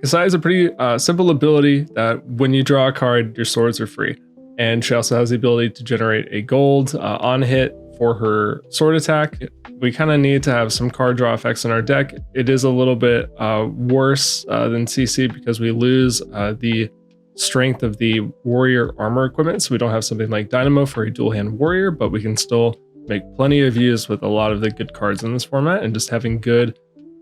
Kassai has a pretty simple ability that when you draw a card, your swords are free. And she also has the ability to generate a gold on hit for her sword attack. We kind of need to have some card draw effects in our deck. It is a little bit worse than CC because we lose the strength of the warrior armor equipment. So we don't have something like Dynamo for a dual hand warrior, but we can still make plenty of use with a lot of the good cards in this format and just having good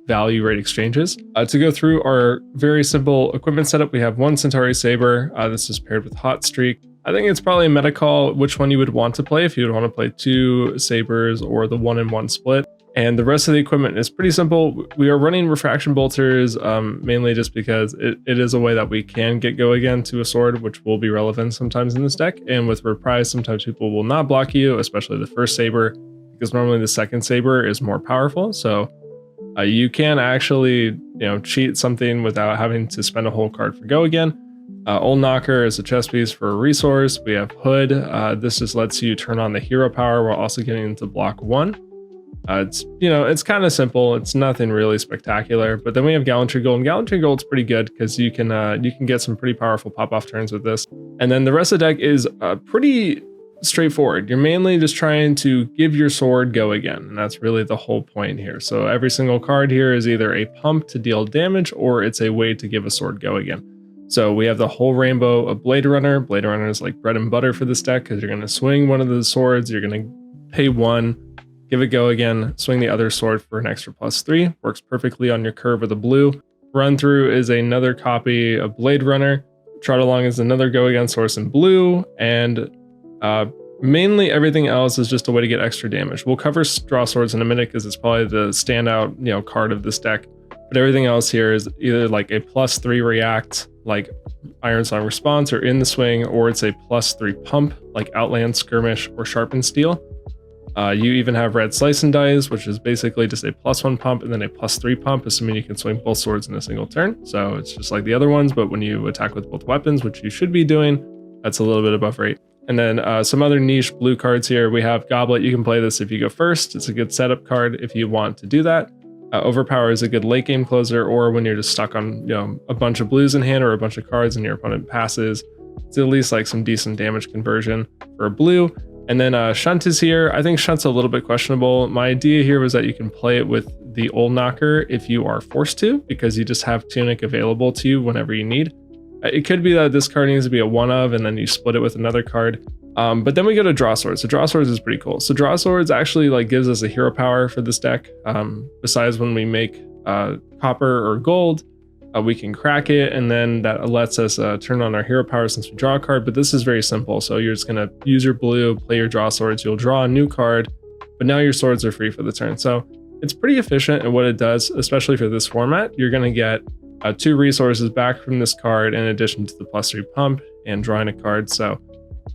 value rate exchanges. To go through our very simple equipment setup, we have one Centauri Saber. This is paired with Hot Streak. I think it's probably a meta call which one you would want to play, if you would want to play 2 Sabers or the 1-in-1 split. And the rest of the equipment is pretty simple. We are running Refraction Bolters mainly just because it is a way that we can get go again to a sword, which will be relevant sometimes in this deck. And with Reprise, sometimes people will not block you, especially the first Saber, because normally the second Saber is more powerful. So you can actually, cheat something without having to spend a whole card for go again. Old Knocker is a chess piece for a resource. We have Hood. This just lets you turn on the hero power while also getting into block 1. It's kind of simple. It's nothing really spectacular. But then we have Gallantry Gold. And Gallantry Gold's pretty good because you can get some pretty powerful pop-off turns with this. And then the rest of the deck is pretty straightforward. You're mainly just trying to give your sword go again, and that's really the whole point here. So every single card here is either a pump to deal damage or it's a way to give a sword go again. So we have the whole rainbow of Blade Runner. Blade Runner is like bread and butter for this deck because you're going to swing one of the swords, you're going to pay 1, give it go again, swing the other sword for an extra +3. Works perfectly on your curve with the blue. Run Through is another copy of Blade Runner. Trot Along is another go again source in blue, and mainly everything else is just a way to get extra damage. We'll cover Draw Swords in a minute because it's probably the standout card of this deck. But everything else here is either like a +3 react, like Iron Song Response or In the Swing, or it's a +3 pump, like Outland Skirmish or Sharpened Steel. You even have Red Slice and Dice, which is basically just a +1 pump and then a +3 pump, assuming you can swing both swords in a single turn. So it's just like the other ones, but when you attack with both weapons, which you should be doing, that's a little bit above rate. And then some other niche blue cards here. We have Goblet. You can play this if you go first. It's a good setup card if you want to do that. Overpower is a good late game closer, or when you're just stuck on a bunch of blues in hand or a bunch of cards and your opponent passes. It's at least like some decent damage conversion for a blue. And then Shunt is here. I think Shunt's a little bit questionable. My idea here was that you can play it with the Old Knocker if you are forced to, because you just have Tunic available to you whenever you need. It could be that this card needs to be a 1-of and then you split it with another card. But then we go to Draw Swords. So Draw Swords is pretty cool. So Draw Swords actually gives us a hero power for this deck. Besides when we make copper or gold, we can crack it, and then that lets us turn on our hero power since we draw a card. But this is very simple. So you're just gonna use your blue, play your Draw Swords, you'll draw a new card, but now your swords are free for the turn. So it's pretty efficient in what it does, especially for this format. You're gonna get 2 resources back from this card in addition to the +3 pump and drawing a card. So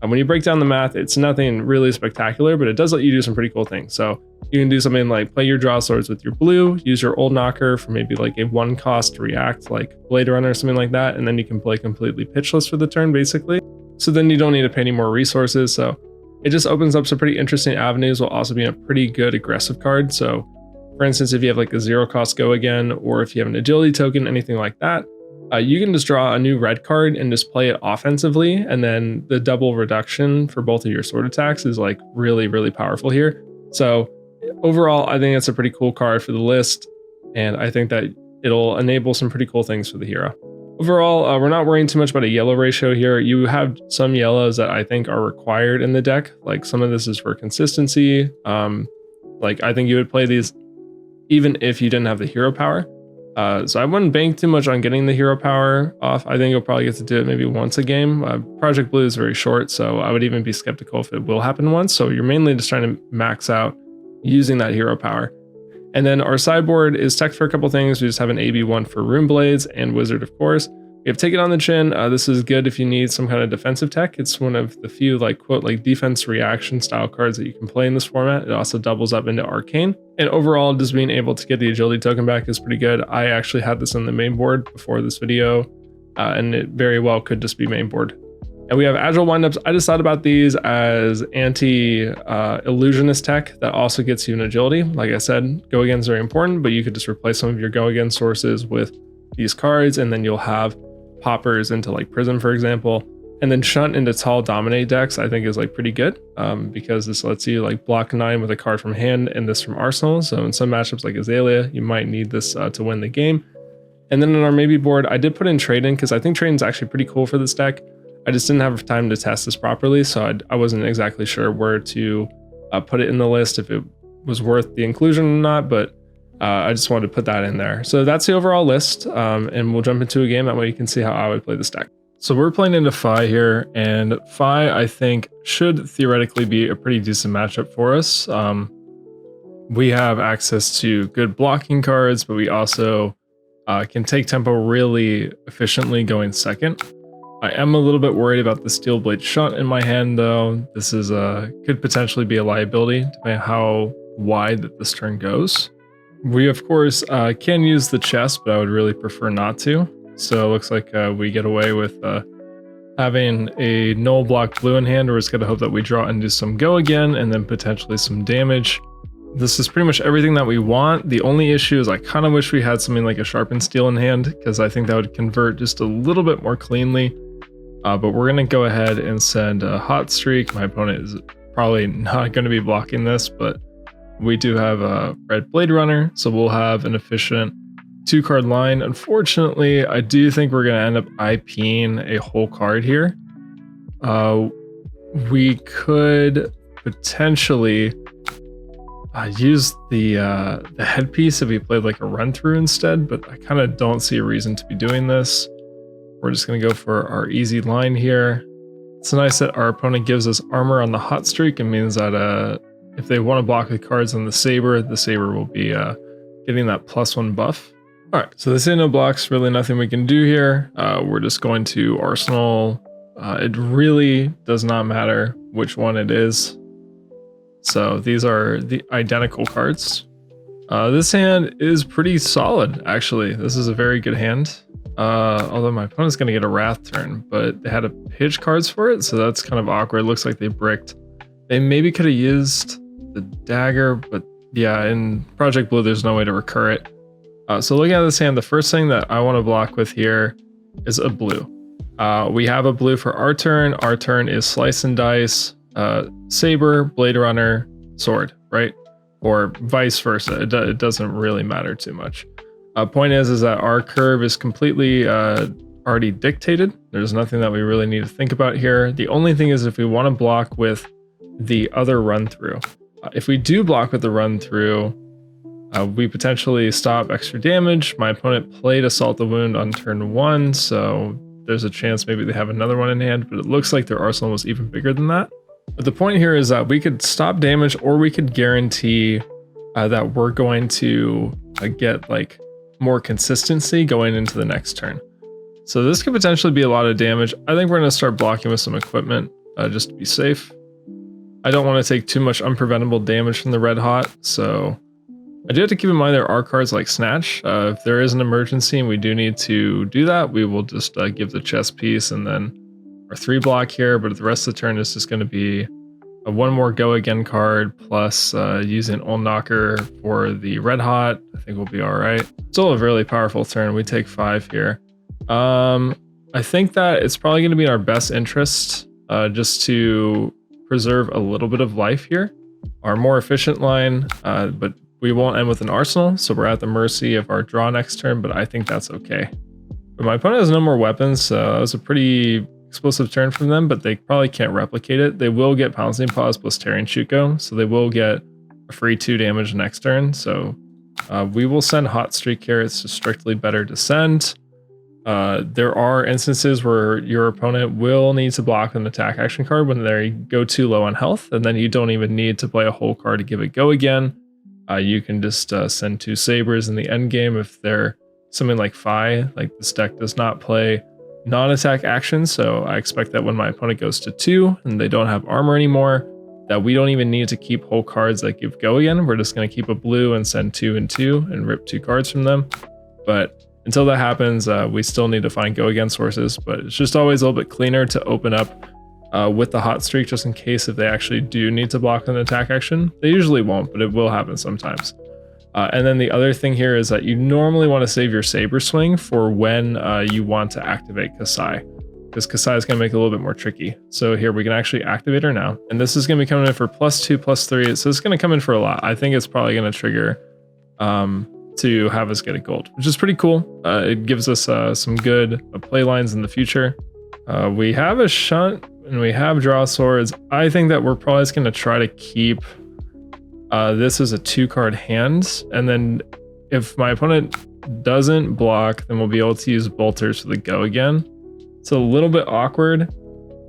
when you break down the math, it's nothing really spectacular, but it does let you do some pretty cool things. So you can do something like play your Draw Swords with your blue, use your Old Knocker for maybe like a 1-cost react, like Blade Runner or something like that, and then you can play completely pitchless for the turn, basically. So then you don't need to pay any more resources. So it just opens up some pretty interesting avenues while also being a pretty good aggressive card. So for instance, if you have like a 0-cost go again, or if you have an agility token, anything like that, you can just draw a new red card and just play it offensively. And then the double reduction for both of your sword attacks is like really, really powerful here. So overall, I think it's a pretty cool card for the list. And I think that it'll enable some pretty cool things for the hero. Overall, we're not worrying too much about a yellow ratio here. You have some yellows that I think are required in the deck. Like some of this is for consistency. Like I think you would play these even if you didn't have the hero power. So I wouldn't bank too much on getting the hero power off. I think you'll probably get to do it maybe once a game. Project Blue is very short, so I would even be skeptical if it will happen once. So you're mainly just trying to max out using that hero power. And then our sideboard is tech for a couple things. We just have an AB1 for Rune Blades and Wizard, of course. We have Take It on the Chin. This is good if you need some kind of defensive tech. It's one of the few quote defense reaction style cards that you can play in this format. It also doubles up into Arcane. And overall, just being able to get the agility token back is pretty good. I actually had this on the main board before this video, and it very well could just be main board. And we have Agile Windups. I just thought about these as anti-illusionist tech that also gets you an agility. Like I said, go again is very important, but you could just replace some of your go again sources with these cards, and then you'll have poppers into like Prism, for example, and then Shunt into tall Dominate decks, I think is like pretty good, because this lets you like block 9 with a card from hand and this from Arsenal. So in some matchups like Azalea, you might need this to win the game. And then on our maybe board, I did put in Trade-In because I think Trade-In's actually pretty cool for this deck. I just didn't have time to test this properly, so I wasn't exactly sure where to put it in the list, if it was worth the inclusion or not, but I just wanted to put that in there. So that's the overall list, and we'll jump into a game. That way you can see how I would play this deck. So we're playing into Fi here, and Fi, I think, should theoretically be a pretty decent matchup for us. We have access to good blocking cards, but we also can take tempo really efficiently going second. I am a little bit worried about the Steel Blade Shunt in my hand, though. This is could potentially be a liability, depending on how wide that this turn goes. We, of course, can use the chest, but I would really prefer not to. So it looks like we get away with having a null block blue in hand. We're just going to hope that we draw into some go again, and then potentially some damage. This is pretty much everything that we want. The only issue is I kind of wish we had something like a Sharpened Steel in hand, because I think that would convert just a little bit more cleanly. But we're going to go ahead and send a Hot Streak. My opponent is probably not going to be blocking this, but we do have a Red Blade Runner, so we'll have an efficient 2-card line. Unfortunately, I do think we're going to end up IPing a whole card here. We could potentially use the headpiece if we played like a run through instead, but I kind of don't see a reason to be doing this. We're just going to go for our easy line here. It's nice that our opponent gives us armor on the Hot Streak. It means that if they want to block the cards on the Saber will be getting that +1 buff. All right, so this ain't no blocks, really nothing we can do here. We're just going to Arsenal. It really does not matter which one it is. So these are the identical cards. This hand is pretty solid, actually. This is a very good hand. Although my opponent's going to get a Wrath turn, but they had to pitch cards for it, so that's kind of awkward. It looks like they bricked. They maybe could have used the dagger, but yeah, in Project Blue, there's no way to recur it. So looking at this hand, the first thing that I want to block with here is a blue. We have a blue for our turn. Our turn is Slice and Dice, Saber, Blade Runner, Sword, right? Or vice versa. It doesn't really matter too much. Point is that our curve is completely already dictated. There's nothing that we really need to think about here. The only thing is if we want to block with the other run through. If we do block with the run through, we potentially stop extra damage. My opponent played Assault the Wound on turn 1, so there's a chance maybe they have another one in hand, but it looks like their arsenal was even bigger than that. But the point here is that we could stop damage, or we could guarantee that we're going to get like more consistency going into the next turn. So this could potentially be a lot of damage. I think we're going to start blocking with some equipment just to be safe. I don't want to take too much unpreventable damage from the Red Hot, so I do have to keep in mind there are cards like Snatch. If there is an emergency and we do need to do that, we will just give the chess piece and then our 3 block here, but the rest of the turn is just going to be a 1 more go again card plus using Old Knocker for the Red Hot. I think we'll be all right. Still a really powerful turn. We take 5 here. I think that it's probably going to be in our best interest just to preserve a little bit of life here. Our more efficient line, but we won't end with an arsenal, so we're at the mercy of our draw next turn, but I think that's okay. But my opponent has no more weapons, so that was a pretty explosive turn from them, but they probably can't replicate it. They will get Pouncing Paws plus Terran Shuko, so they will get a free 2 damage next turn. So we will send Hot Streak here. It's just strictly better to send. There are instances where your opponent will need to block an attack action card when they go too low on health, and then you don't even need to play a whole card to give it go again. You can just send 2 Sabers in the end game if they're something like Fi. Like this deck does not play non-attack actions, so I expect that when my opponent goes to 2 and they don't have armor anymore, that we don't even need to keep whole cards that give go again. We're just going to keep a blue and send 2 and 2 and rip 2 cards from them. But until that happens, we still need to find go again sources, but it's just always a little bit cleaner to open up with the Hot Streak just in case if they actually do need to block an attack action. They usually won't, but it will happen sometimes. And then the other thing here is that you normally want to save your Saber Swing for when you want to activate Kassai, because Kassai is going to make it a little bit more tricky. So here we can actually activate her now. And this is going to be coming in for +2, +3. So it's going to come in for a lot. I think it's probably going to trigger to have us get a gold, which is pretty cool. It gives us some good play lines in the future. We have a shunt and we have draw swords. I think that we're probably just going to try to keep this is a 2-card hand, and then if my opponent doesn't block, then we'll be able to use bolters for the go again. It's a little bit awkward.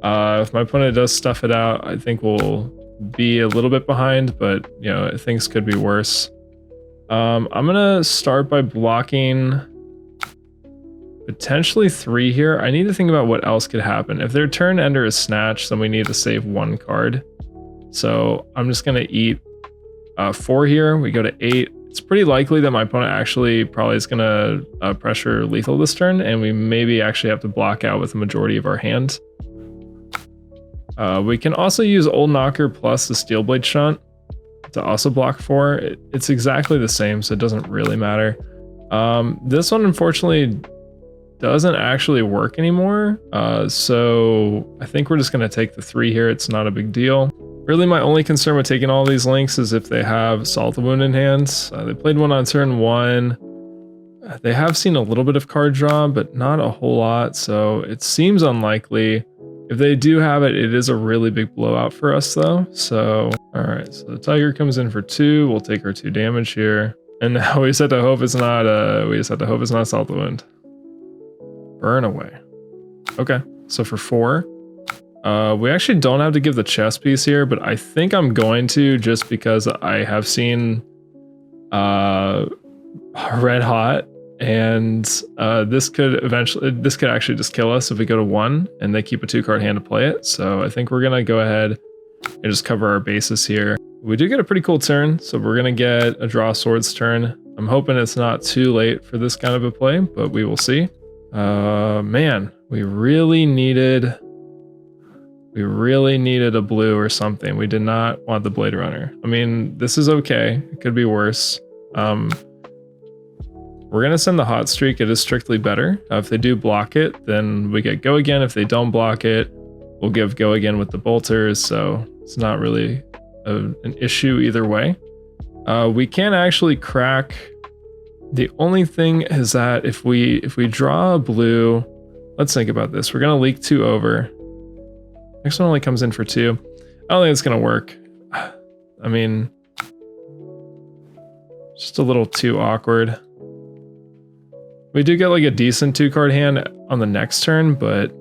If my opponent does stuff it out, I think we'll be a little bit behind, but you know, things could be worse. I'm gonna start by blocking potentially 3 here. I need to think about what else could happen. If their turn ender is snatched, then we need to save 1 card. So I'm just gonna eat 4 here. We go to 8. It's pretty likely that my opponent actually probably is gonna pressure lethal this turn, and we maybe actually have to block out with the majority of our hand. We can also use Old Knocker plus the Steel Blade Shunt to also block 4. It's exactly the same, so it doesn't really matter. This one unfortunately doesn't actually work anymore, so I think we're just going to take the 3 here. It's not a big deal. Really, my only concern with taking all these links is if they have Salt the Wound in hands. They played one on turn 1. They have seen a little bit of card draw, but not a whole lot, so it seems unlikely. If they do have it, it is a really big blowout for us though. So, all right, so the Tiger comes in for 2. We'll take our 2 damage here. And now we just have to hope it's not, Salt the Wound. Burn away. Okay, so for 4, we actually don't have to give the chess piece here, but I think I'm going to, just because I have seen Red Hot, and this could actually just kill us if we go to 1 and they keep a 2-card hand to play it. So I think we're gonna go ahead and just cover our bases here. We do get a pretty cool turn, so we're gonna get a draw swords turn. I'm hoping it's not too late for this kind of a play, but we will see. Man, we really needed a blue or something. We did not want the Blade Runner. I mean, this is okay. It could be worse. We're going to send the Hot Streak. It is strictly better. If they do block it, then we get go again. If they don't block it, we'll give go again with the bolters. So it's not really an issue either way. We can actually crack. The only thing is that if we draw a blue, let's think about this. We're going to leak 2 over. Next one only comes in for 2. I don't think it's going to work. I mean, just a little too awkward. We do get like a decent 2-card hand on the next turn, but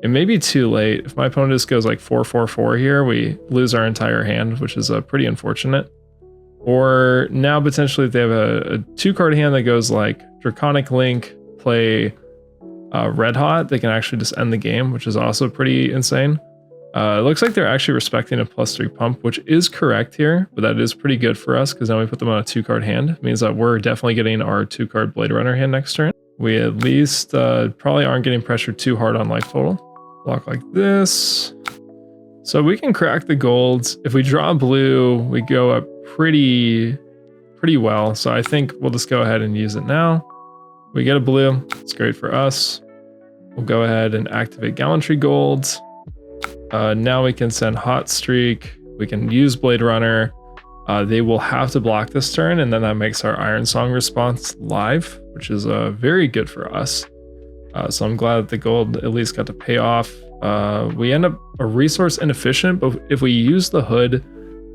it may be too late. If my opponent just goes like 4-4-4 here, we lose our entire hand, which is pretty unfortunate. Or now potentially if they have a 2-card hand that goes like Draconic Link, play Red Hot, they can actually just end the game, which is also pretty insane. It looks like they're actually respecting a +3 pump, which is correct here, but that is pretty good for us because now we put them on a 2-card hand. It means that we're definitely getting our 2-card Blade Runner hand next turn. We at least probably aren't getting pressured too hard on life total. Block like this. So we can crack the golds. If we draw blue, we go up pretty well. So I think we'll just go ahead and use it now. We get a blue. It's great for us. We'll go ahead and activate Gallantry Golds. Now we can send Hot Streak. We can use Blade Runner. They will have to block this turn, and then that makes our Iron Song response live, which is very good for us. So I'm glad that the gold at least got to pay off. We end up a resource inefficient, but if we use the hood,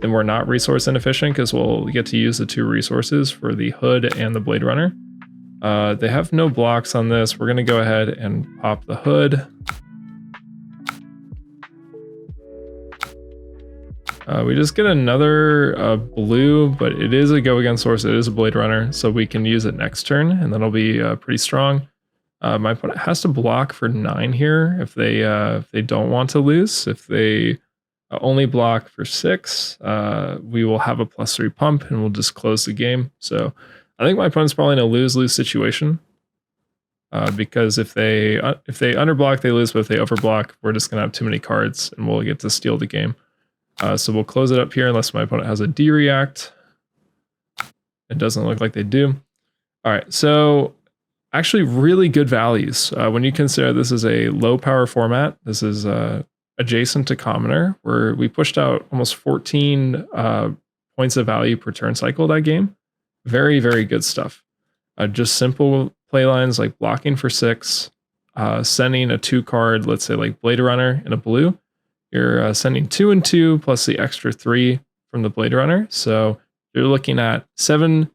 then we're not resource inefficient because we'll get to use the 2 resources for the hood and the Blade Runner. They have no blocks on this. We're going to go ahead and pop the hood. We just get another blue, but it is a go again source. It is a Blade Runner, so we can use it next turn, and that'll be pretty strong. My opponent has to block for 9 here if they don't want to lose. If they only block for 6, we will have a +3 pump, and we'll just close the game. So I think my opponent's probably in a lose-lose situation because if they underblock, they lose, but if they overblock, we're just gonna have too many cards, and we'll get to steal the game. So we'll close it up here unless my opponent has a D-React. It doesn't look like they do. All right, so actually really good values. When you consider this is a low power format, this is adjacent to commoner, where we pushed out almost 14 points of value per turn cycle that game. Very, very good stuff. Just simple play lines like blocking for 6, sending a 2 card, let's say like Blade Runner in a blue. You're sending 2 and 2 plus the extra 3 from the Blade Runner. So you're looking at 7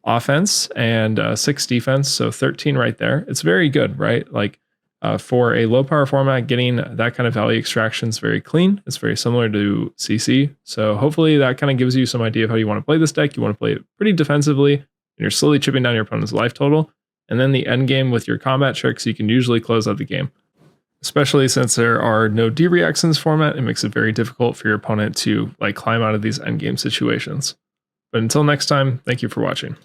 offense and 6 defense, so 13 right there. It's very good, right? Like for a low power format, getting that kind of value extraction is very clean. It's very similar to CC. So hopefully that kind of gives you some idea of how you want to play this deck. You want to play it pretty defensively, and you're slowly chipping down your opponent's life total. And then the end game with your combat tricks, you can usually close out the game. Especially since there are no D-reacts in this format, it makes it very difficult for your opponent to like climb out of these end game situations. But until next time, thank you for watching.